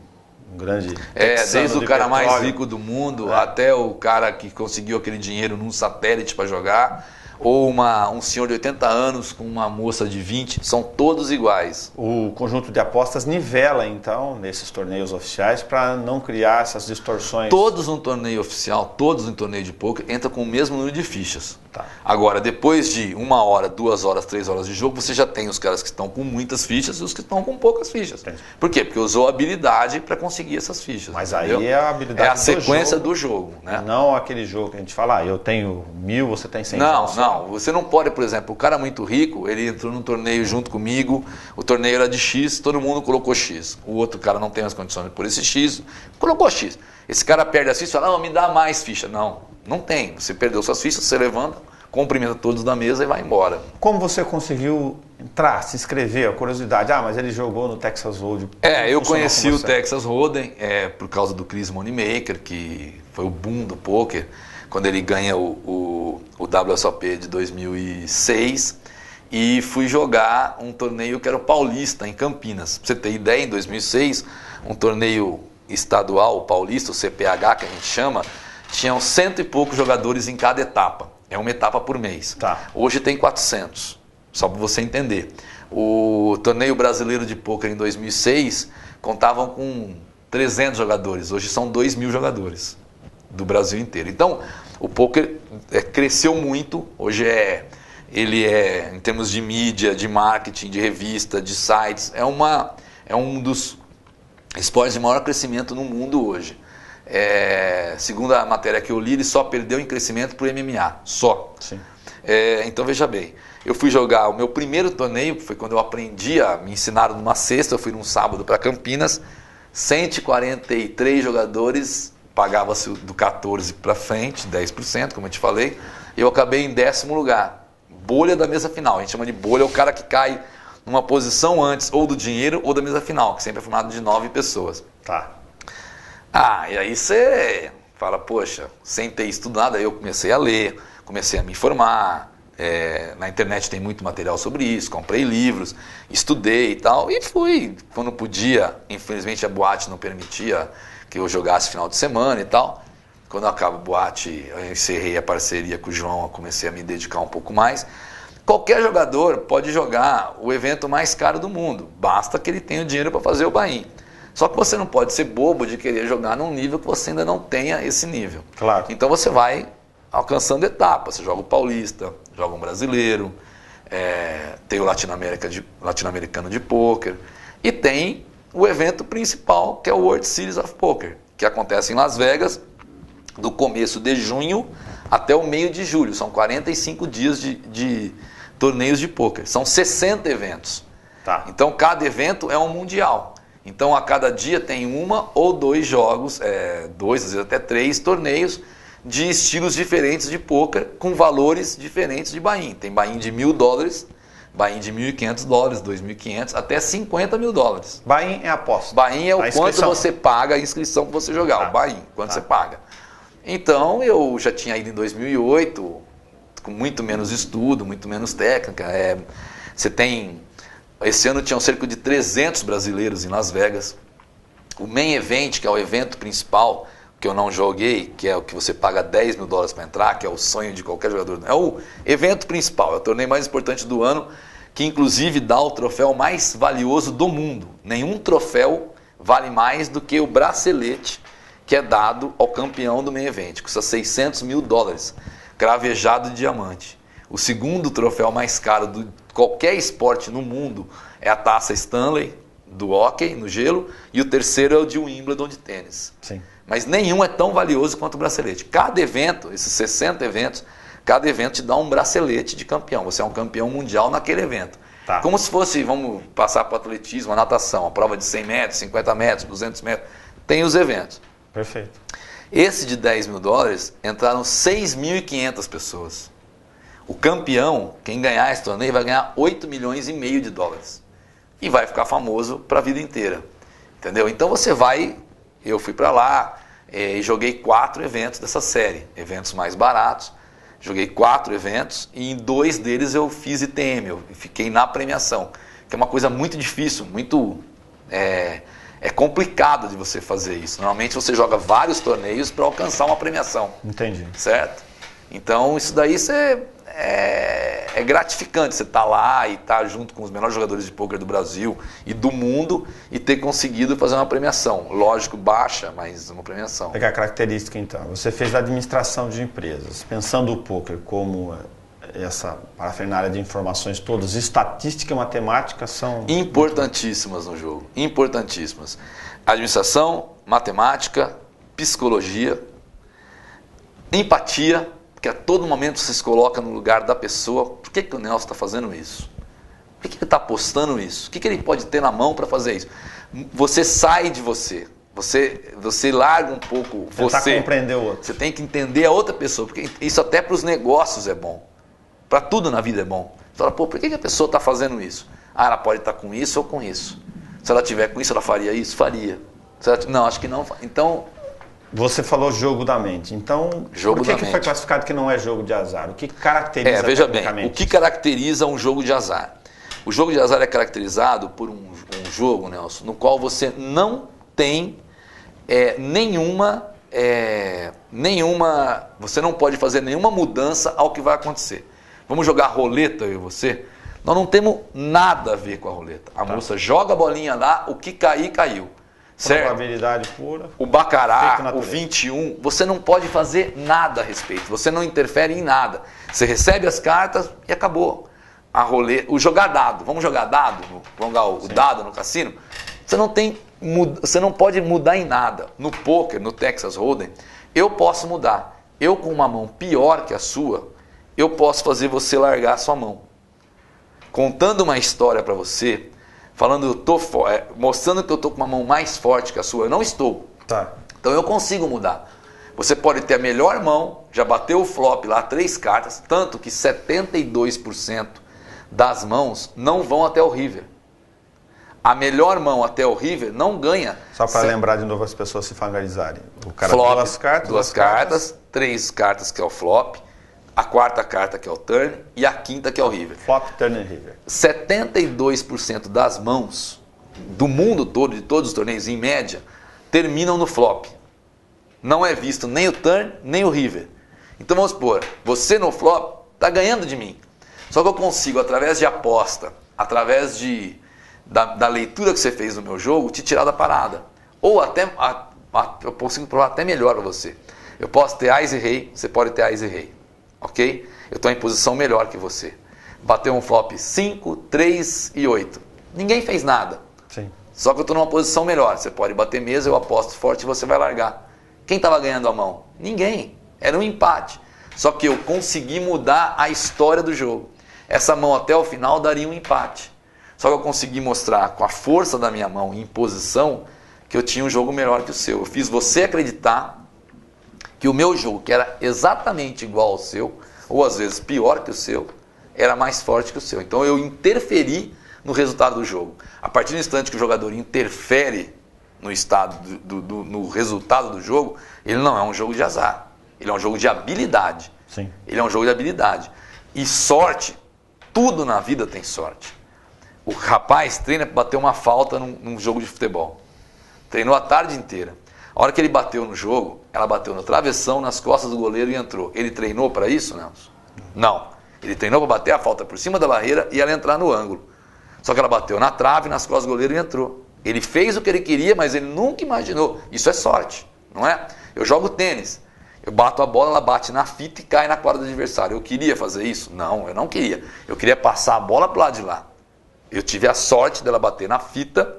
S1: grande...
S2: desde o cara mais rico do mundo até o cara que conseguiu aquele dinheiro num satélite para jogar, ou um senhor de 80 anos com uma moça de 20, são todos iguais.
S1: O conjunto de apostas nivela, então, nesses torneios oficiais para não criar essas distorções.
S2: Todos no torneio oficial, todos no torneio de poker, entram com o mesmo número de fichas.
S1: Tá.
S2: Agora, depois de 1 hora, 2 horas, 3 horas de jogo, você já tem os caras que estão com muitas fichas e os que estão com poucas fichas.
S1: Entendi.
S2: Por quê? Porque usou habilidade para conseguir essas fichas.
S1: Mas
S2: entendeu?
S1: Aí é a habilidade
S2: a sequência do jogo. Né?
S1: Não aquele jogo que a gente fala, eu tenho 1000, você tem 100.
S2: Não. Você não pode, por exemplo, o cara muito rico, ele entrou num torneio junto comigo, o torneio era de X, todo mundo colocou X. O outro cara não tem as condições por esse X, colocou X. Esse cara perde as fichas e fala, não, me dá mais ficha. Não tem. Você perdeu suas fichas, você levanta, cumprimenta todos da mesa e vai embora.
S1: Como você conseguiu entrar, se inscrever, a curiosidade? Mas ele jogou no Texas Hold'em.
S2: Eu conheci o Texas Hold'em por causa do Chris Moneymaker, que foi o boom do poker, quando ele ganha o WSOP de 2006, e fui jogar um torneio que era o Paulista, em Campinas. Pra você ter ideia, em 2006, um torneio estadual, o Paulista, o CPH que a gente chama, tinham 100 e poucos jogadores em cada etapa. É uma etapa por mês.
S1: Tá.
S2: Hoje tem 400, só para você entender. O torneio brasileiro de pôquer em 2006 contavam com 300 jogadores. Hoje são 2.000 jogadores do Brasil inteiro. Então, o pôquer cresceu muito. Hoje ele é, em termos de mídia, de marketing, de revista, de sites, é um dos esportes de maior crescimento no mundo hoje. segundo a matéria que eu li, ele só perdeu em crescimento pro MMA, só.
S1: Sim.
S2: Então veja bem, eu fui jogar o meu primeiro torneio, que foi quando eu aprendi, me ensinaram numa sexta, eu fui num sábado para Campinas, 143 jogadores, pagava-se do 14 para frente, 10%, como eu te falei, eu acabei em 10º lugar, bolha da mesa final, a gente chama de bolha, é o cara que cai numa posição antes, ou do dinheiro, ou da mesa final, que sempre é formado de 9 pessoas.
S1: Tá.
S2: E aí você fala, poxa, sem ter estudado, aí eu comecei a ler, comecei a me informar, na internet tem muito material sobre isso, comprei livros, estudei e tal, e fui, quando podia, infelizmente a boate não permitia que eu jogasse final de semana e tal, quando acaba a boate, eu encerrei a parceria com o João, eu comecei a me dedicar um pouco mais. Qualquer jogador pode jogar o evento mais caro do mundo, basta que ele tenha o dinheiro para fazer o buy-in. Só que você não pode ser bobo de querer jogar num nível que você ainda não tenha esse nível.
S1: Claro.
S2: Então você vai alcançando etapas, você joga o paulista, joga um brasileiro, tem o latino-americano de pôquer e tem o evento principal, que é o World Series of Poker, que acontece em Las Vegas do começo de junho até o meio de julho. São 45 dias de torneios de pôquer, são 60 eventos.
S1: Tá.
S2: Então cada evento é um mundial. Então a cada dia tem uma ou dois jogos, dois, às vezes até 3 torneios de estilos diferentes de pôquer com valores diferentes de buy-in. Tem buy-in de $1.000, buy-in de $1.500, $2.500, até $50 mil.
S1: Buy-in é aposta.
S2: Buy-in é o quanto você paga a inscrição para você jogar, o buy-in, quanto você paga. Então eu já tinha ido em 2008, com muito menos estudo, muito menos técnica. Esse ano tinham cerca de 300 brasileiros em Las Vegas. O Main Event, que é o evento principal, que eu não joguei, que é o que você paga $10 mil para entrar, que é o sonho de qualquer jogador. É o evento principal, é o torneio mais importante do ano, que inclusive dá o troféu mais valioso do mundo. Nenhum troféu vale mais do que o bracelete que é dado ao campeão do Main Event. Custa $600 mil, cravejado de diamante. O segundo troféu mais caro de qualquer esporte no mundo é a taça Stanley, do hóquei no gelo, e o terceiro é o de Wimbledon de tênis.
S1: Sim.
S2: Mas nenhum é tão valioso quanto o bracelete. Cada evento, esses 60 eventos, cada evento te dá um bracelete de campeão. Você é um campeão mundial naquele evento.
S1: Tá.
S2: Como se fosse, vamos passar para o atletismo, a natação, a prova de 100 metros, 50 metros, 200 metros. Tem os eventos.
S1: Perfeito.
S2: Esse de $10 mil, entraram 6.500 pessoas. O campeão, quem ganhar esse torneio, vai ganhar $8,5 milhões de dólares. E vai ficar famoso para a vida inteira. Entendeu? Então você vai... Eu fui para lá e joguei 4 eventos dessa série. Eventos mais baratos. Joguei 4 eventos e em 2 deles eu fiz ITM. Eu fiquei na premiação. Que é uma coisa muito difícil, muito... É complicado de você fazer isso. Normalmente você joga vários torneios para alcançar uma premiação.
S1: Entendi.
S2: Certo? Então isso daí é gratificante. Você estar lá e estar junto com os melhores jogadores de pôquer do Brasil e do mundo e ter conseguido fazer uma premiação. Lógico, baixa, mas uma premiação.
S1: Pegar a característica então. Você fez administração de empresas. Pensando o pôquer como essa parafernália de informações todas, estatística e matemática são...
S2: importantíssimas no jogo. Importantíssimas. Administração, matemática, psicologia, empatia, porque a todo momento você se coloca no lugar da pessoa. Por que o Nelson está fazendo isso? Por que ele está apostando isso? O que ele pode ter na mão para fazer isso? Você sai de você. Você larga um pouco
S1: tentar compreender o outro.
S2: Você tem que entender a outra pessoa, porque isso até para os negócios é bom. Para tudo na vida é bom. Você fala, por que a pessoa está fazendo isso? Ela pode estar com isso ou com isso. Se ela tiver com isso, ela faria isso? Faria. Não, acho que não. Então...
S1: Você falou jogo da mente. Então, por que foi classificado que não é jogo de azar? O que caracteriza
S2: veja bem, o que caracteriza um jogo de azar? O jogo de azar é caracterizado por um jogo, Nelson, no qual você não tem nenhuma... Você não pode fazer nenhuma mudança ao que vai acontecer. Vamos jogar roleta, eu e você? Nós não temos nada a ver com a roleta. A moça joga a bolinha lá, o que cair, caiu. Certo?
S1: Probabilidade pura.
S2: O baccarat, o 21, você não pode fazer nada a respeito. Você não interfere em nada. Você recebe as cartas e acabou. A roleta, o jogar dado. Vamos jogar dado? Vamos jogar o dado no cassino? Você não tem você não pode mudar em nada. No poker, no Texas Hold'em, eu posso mudar. Eu com uma mão pior que a sua, eu posso fazer você largar a sua mão. Contando uma história para você, falando, mostrando que eu estou com uma mão mais forte que a sua, eu não estou.
S1: Tá.
S2: Então eu consigo mudar. Você pode ter a melhor mão, já bateu o flop lá, 3 cartas, tanto que 72% das mãos não vão até o river. A melhor mão até o river não ganha.
S1: Só para lembrar de novo as pessoas se familiarizarem. O cara
S2: flop,
S1: duas cartas,
S2: 3 cartas que é o flop, a 4ª carta que é o turn e a 5ª que é o river.
S1: Flop, turn e river.
S2: 72% das mãos do mundo todo, de todos os torneios, em média, terminam no flop. Não é visto nem o turn, nem o river. Então vamos supor, você no flop está ganhando de mim. Só que eu consigo, através de aposta, através da leitura que você fez no meu jogo, te tirar da parada. Ou até, eu consigo provar até melhor para você. Eu posso ter ás e rei, você pode ter ás e rei. Ok? Eu estou em posição melhor que você. Bateu um flop 5, 3 e 8. Ninguém fez nada.
S1: Sim.
S2: Só que eu estou numa posição melhor. Você pode bater mesa, eu aposto forte e você vai largar. Quem estava ganhando a mão? Ninguém. Era um empate. Só que eu consegui mudar a história do jogo. Essa mão até o final daria um empate. Só que eu consegui mostrar com a força da minha mão em posição que eu tinha um jogo melhor que o seu. Eu fiz você acreditar que o meu jogo, que era exatamente igual ao seu, ou às vezes pior que o seu, era mais forte que o seu. Então eu interferi no resultado do jogo. A partir do instante que o jogador interfere no estado no resultado do jogo, ele não é um jogo de azar. Ele é um jogo de habilidade.
S1: Sim.
S2: Ele é um jogo de habilidade. E sorte, tudo na vida tem sorte. O rapaz treina para bater uma falta num jogo de futebol. Treinou a tarde inteira. A hora que ele bateu no jogo, ela bateu no travessão, nas costas do goleiro e entrou. Ele treinou para isso, Nelson? Não. Ele treinou para bater a falta por cima da barreira e ela entrar no ângulo. Só que ela bateu na trave, nas costas do goleiro e entrou. Ele fez o que ele queria, mas ele nunca imaginou. Isso é sorte, não é? Eu jogo tênis. Eu bato a bola, ela bate na fita e cai na quadra do adversário. Eu queria fazer isso? Não, eu não queria. Eu queria passar a bola para o lado de lá. Eu tive a sorte dela bater na fita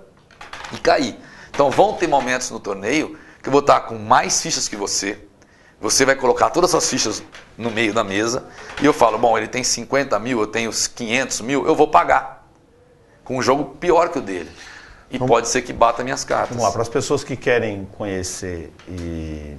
S2: e cair. Então vão ter momentos no torneio que eu vou estar com mais fichas que você. Você vai colocar todas as fichas no meio da mesa. E eu falo, bom, ele tem 50 mil, eu tenho 500 mil, eu vou pagar. Com um jogo pior que o dele. E pode ser que bata minhas cartas.
S1: Vamos lá, para as pessoas que querem conhecer e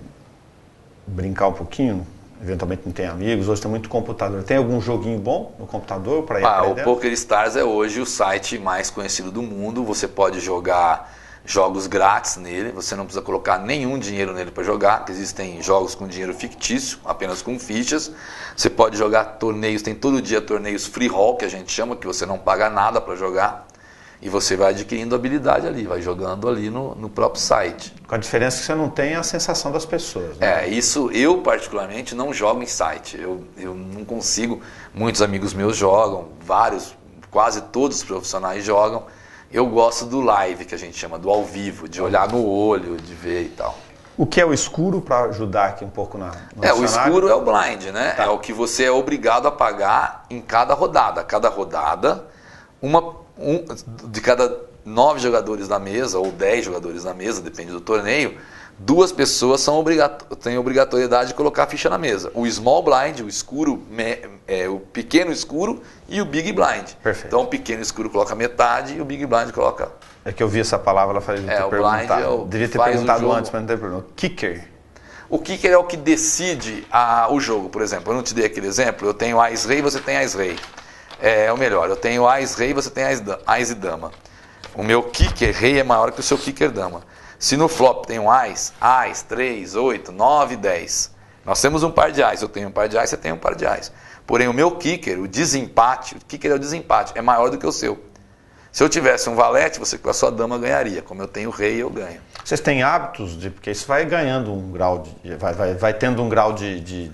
S1: brincar um pouquinho, eventualmente não tem amigos, hoje tem muito computador. Tem algum joguinho bom no computador para ir aprendendo?
S2: O PokerStars é hoje o site mais conhecido do mundo. Você pode jogar jogos grátis nele, você não precisa colocar nenhum dinheiro nele para jogar. Existem jogos com dinheiro fictício, apenas com fichas. Você pode jogar torneios, tem todo dia torneios free roll, que a gente chama, que você não paga nada para jogar. E você vai adquirindo habilidade ali, vai jogando ali no próprio site.
S1: Com a diferença que você não tem a sensação das pessoas. Né?
S2: Isso eu particularmente não jogo em site. Eu não consigo, muitos amigos meus jogam, vários, quase todos os profissionais jogam. Eu gosto do live, que a gente chama, do ao vivo, de olhar no olho, de ver e tal.
S1: O que é o escuro para ajudar aqui um pouco no
S2: o escuro é o blind, né? Tá. É o que você é obrigado a pagar em cada rodada. Cada rodada, de cada 9 jogadores na mesa, ou 10 jogadores na mesa, depende do torneio, 2 pessoas têm obrigatoriedade de colocar a ficha na mesa. O small blind, o escuro, o pequeno escuro e o big blind.
S1: Perfeito.
S2: Então o pequeno escuro coloca metade e o big blind coloca...
S1: É que eu vi essa palavra, ela falei,
S2: o blind
S1: devia ter perguntado antes, mas não tem problema. Kicker.
S2: O kicker é o que decide o jogo, por exemplo. Eu não te dei aquele exemplo, eu tenho ás rei, você tem ás rei. É o melhor, eu tenho ás rei, você tem ás e dama. O meu kicker rei é maior que o seu kicker dama. Se no flop tem um ás, 3, 8, 9, 10. Nós temos um par de ás, eu tenho um par de ás, você tem um par de ás. Porém o meu kicker, o desempate, o kicker é o desempate, é maior do que o seu. Se eu tivesse um valete, você com a sua dama ganharia. Como eu tenho rei, eu ganho.
S1: Vocês têm hábitos porque isso vai ganhando um grau vai tendo um grau de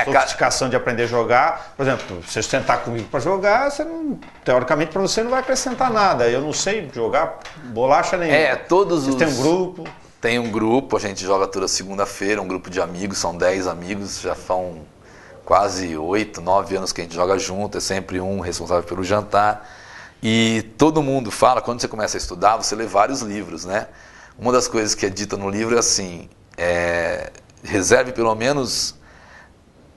S1: sofisticação de aprender a jogar. Por exemplo, se você sentar comigo para jogar, teoricamente para você não vai acrescentar nada. Eu não sei jogar bolacha nenhuma. Vocês têm um grupo?
S2: Tem um grupo, a gente joga toda segunda-feira, um grupo de amigos, são 10 amigos, já são quase 8, 9 anos que a gente joga junto, é sempre um responsável pelo jantar. E todo mundo fala, quando você começa a estudar, você lê vários livros, né? uma das coisas que é dita no livro é assim, reserve pelo menos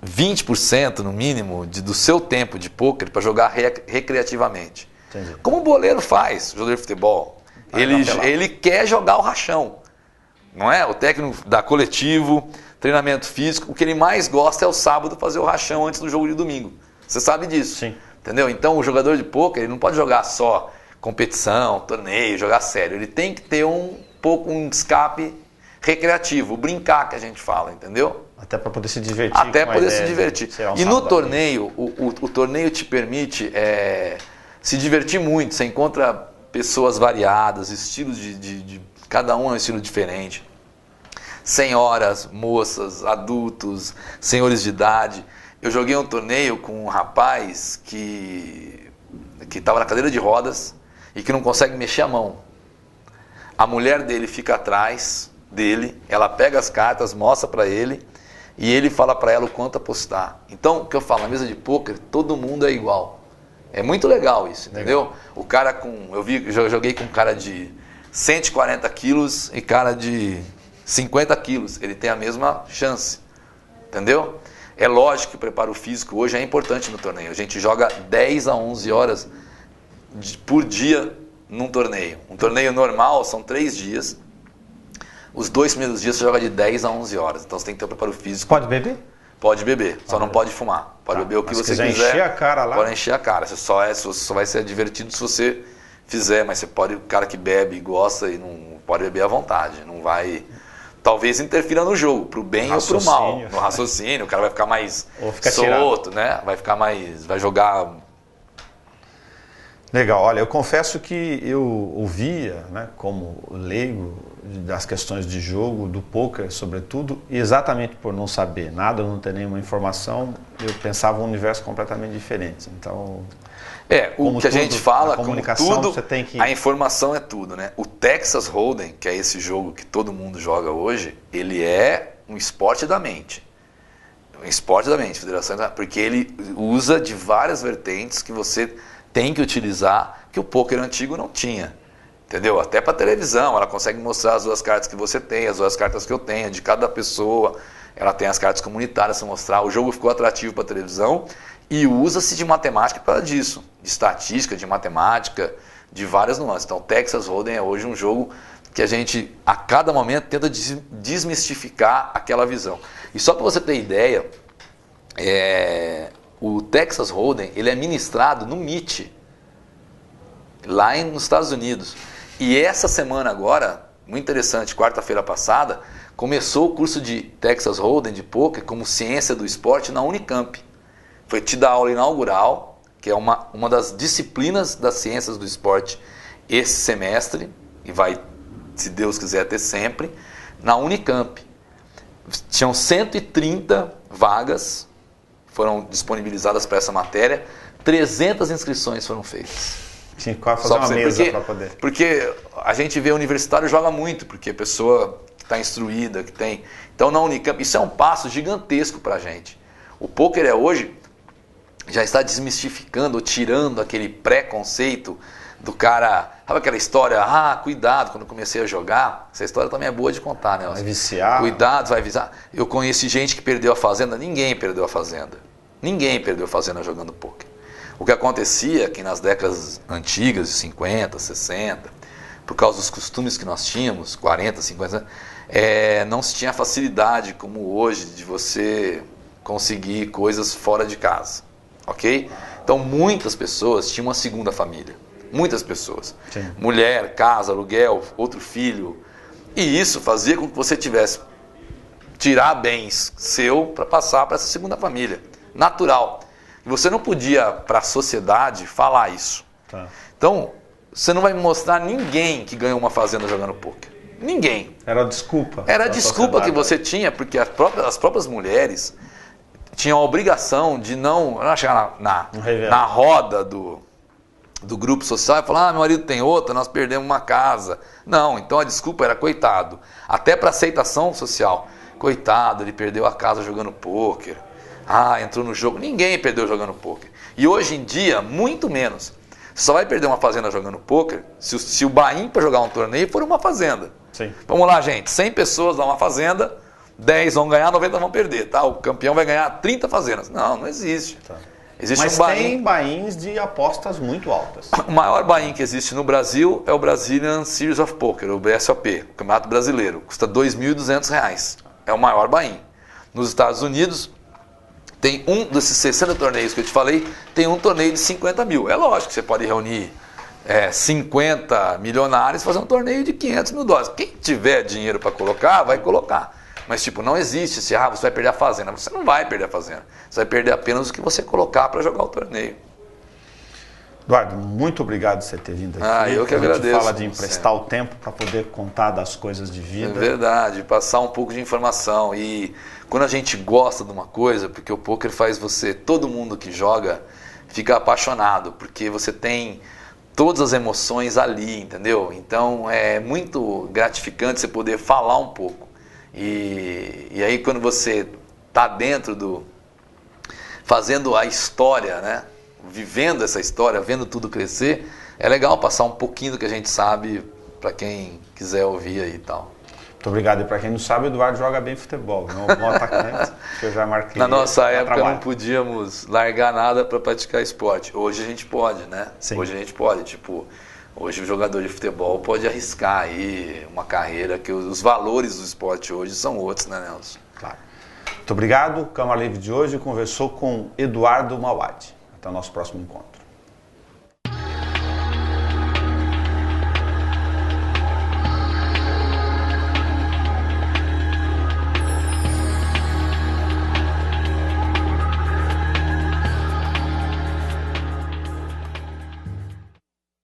S2: 20% no mínimo do seu tempo de pôquer para jogar recreativamente.
S1: Entendi.
S2: Como o boleiro faz, jogador de futebol. Ele quer jogar o rachão. Não é? O técnico dá coletivo, treinamento físico. O que ele mais gosta é o sábado fazer o rachão antes do jogo de domingo. Você sabe disso.
S1: Sim.
S2: Entendeu? Então o jogador de pôquer ele não pode jogar só competição, torneio, jogar sério. Ele tem que ter um escape recreativo, brincar que a gente fala, entendeu?
S1: Até para poder se divertir.
S2: Até poder se divertir. E no torneio, o torneio te permite se divertir muito. Você encontra pessoas variadas, estilos cada um é um estilo diferente. Senhoras, moças, adultos, senhores de idade. Eu joguei um torneio com um rapaz que estava na cadeira de rodas e que não consegue mexer a mão. A mulher dele fica atrás dele, ela pega as cartas, mostra para ele e ele fala para ela o quanto apostar. Então, o que eu falo, na mesa de pôquer, todo mundo é igual. É muito legal isso, entendeu? O cara eu joguei com um cara de 140 quilos e cara de 50 quilos. Ele tem a mesma chance, entendeu? É lógico que o preparo físico hoje é importante no torneio. A gente joga 10 a 11 horas por dia num torneio. Um torneio normal são 3 dias. Os 2 primeiros dias você joga de 10 a 11 horas. Então você tem que ter o preparo físico.
S1: Pode beber?
S2: Pode beber, só não pode fumar. Pode beber o que você quiser.
S1: Encher a cara lá.
S2: Pode encher a cara. Você só vai ser divertido se você fizer, mas você pode, o cara que bebe e gosta e não pode beber à vontade. Não vai. Talvez interfira no jogo, pro bem ou pro mal. No raciocínio, o cara vai ficar mais solto, né? Vai jogar.
S1: Legal, olha, eu confesso que eu ouvia, né, como leigo das questões de jogo, do pôquer sobretudo, e exatamente por não saber nada, não ter nenhuma informação, eu pensava um universo completamente diferente. Então,
S2: o que a gente fala, como tudo,
S1: você tem que...
S2: a informação é tudo, né? O Texas Hold'em, que é esse jogo que todo mundo joga hoje, ele é um esporte da mente. Um esporte da mente, Federação, porque ele usa de várias vertentes que você tem que utilizar, que o pôquer antigo não tinha. Entendeu? Até para televisão, ela consegue mostrar as 2 cartas que você tem, as 2 cartas que eu tenho, de cada pessoa. Ela tem as cartas comunitárias para mostrar. O jogo ficou atrativo para televisão e usa-se de matemática para disso. De estatística, de matemática, de várias nuances. Então, Texas Hold'em é hoje um jogo que a gente, a cada momento, tenta desmistificar aquela visão. E só para você ter ideia, o Texas Hold'em ele é ministrado no MIT, lá nos Estados Unidos. E essa semana agora, muito interessante, quarta-feira passada, começou o curso de Texas Hold'em de pôquer como ciência do esporte na Unicamp. Foi tida a aula inaugural, que é uma das disciplinas das ciências do esporte esse semestre, e vai, se Deus quiser, ter sempre, na Unicamp. Tinham 130 vagas, foram disponibilizadas para essa matéria, 300 inscrições foram feitas.
S1: Tinha que fazer uma mesa para poder.
S2: Porque a gente vê universitário joga muito, porque a pessoa que está instruída, que tem... Então na Unicamp, isso é um passo gigantesco para a gente. O pôquer hoje já está desmistificando, tirando aquele preconceito do cara... Sabe aquela história, cuidado, quando eu comecei a jogar, essa história também é boa de contar, né?
S1: Vai viciar.
S2: Cuidado, vai viciar. Eu conheci gente que perdeu a fazenda, ninguém perdeu a fazenda. Ninguém perdeu a fazenda jogando pôquer. O que acontecia é que nas décadas antigas, de 50, 60, por causa dos costumes que nós tínhamos, 40, 50, não se tinha facilidade como hoje de você conseguir coisas fora de casa, ok? Então muitas pessoas tinham uma segunda família, muitas pessoas.
S1: Sim.
S2: Mulher, casa, aluguel, outro filho, e isso fazia com que você tivesse tirar bens seu para passar para essa segunda família, natural. Você não podia, para a sociedade, falar isso.
S1: Tá.
S2: Então, você não vai mostrar ninguém que ganhou uma fazenda jogando pôquer. Ninguém.
S1: Era a desculpa.
S2: Era a desculpa que você tinha, porque as próprias mulheres tinham a obrigação de não chegar na roda do grupo social e falar, meu marido tem outra, nós perdemos uma casa. Não, então a desculpa era coitado. Até para aceitação social. Coitado, ele perdeu a casa jogando pôquer. Entrou no jogo. Ninguém perdeu jogando pôquer. E hoje em dia, muito menos. Você só vai perder uma fazenda jogando pôquer se o buy-in para jogar um torneio for uma fazenda.
S1: Sim.
S2: Vamos lá, gente. 100 pessoas dá uma fazenda, 10 vão ganhar, 90 vão perder. Tá? O campeão vai ganhar 30 fazendas. Não, não existe.
S1: Tá.
S2: Existe
S1: Mas
S2: um buy-in.
S1: tem buy-ins de apostas muito altas.
S2: O maior buy-in que existe no Brasil é o Brazilian Series of Poker, o BSOP, o Campeonato Brasileiro. Custa R$ 2.200. É o maior buy-in. Nos Estados Unidos, tem um desses 60 torneios que eu te falei, tem um torneio de 50 mil. É lógico que você pode reunir 50 milionários e fazer um torneio de 500 mil dólares. Quem tiver dinheiro para colocar, vai colocar. Mas, tipo, não existe esse, você vai perder a fazenda. Você não vai perder a fazenda. Você vai perder apenas o que você colocar para jogar o torneio.
S1: Eduardo, muito obrigado por você ter vindo aqui.
S2: Eu que agradeço.
S1: A gente fala de emprestar o tempo para poder contar das coisas de vida.
S2: É verdade, passar um pouco de informação. E quando a gente gosta de uma coisa, porque o poker faz você, todo mundo que joga, fica apaixonado, porque você tem todas as emoções ali, entendeu? Então é muito gratificante você poder falar um pouco. E aí quando você está dentro fazendo a história, né? Vivendo essa história, vendo tudo crescer, é legal passar um pouquinho do que a gente sabe para quem quiser ouvir aí e tal.
S1: Muito obrigado. E para quem não sabe, o Eduardo joga bem futebol. É um bom atacante, que eu já marquei.
S2: Na nossa época não podíamos largar nada para praticar esporte. Hoje a gente pode, né?
S1: Sim.
S2: Hoje a gente pode, tipo... Hoje o jogador de futebol pode arriscar aí uma carreira que os valores do esporte hoje são outros, né, Nelson?
S1: Claro. Muito obrigado. O Câmara Livre de hoje conversou com Eduardo Mauad. Até o nosso próximo encontro.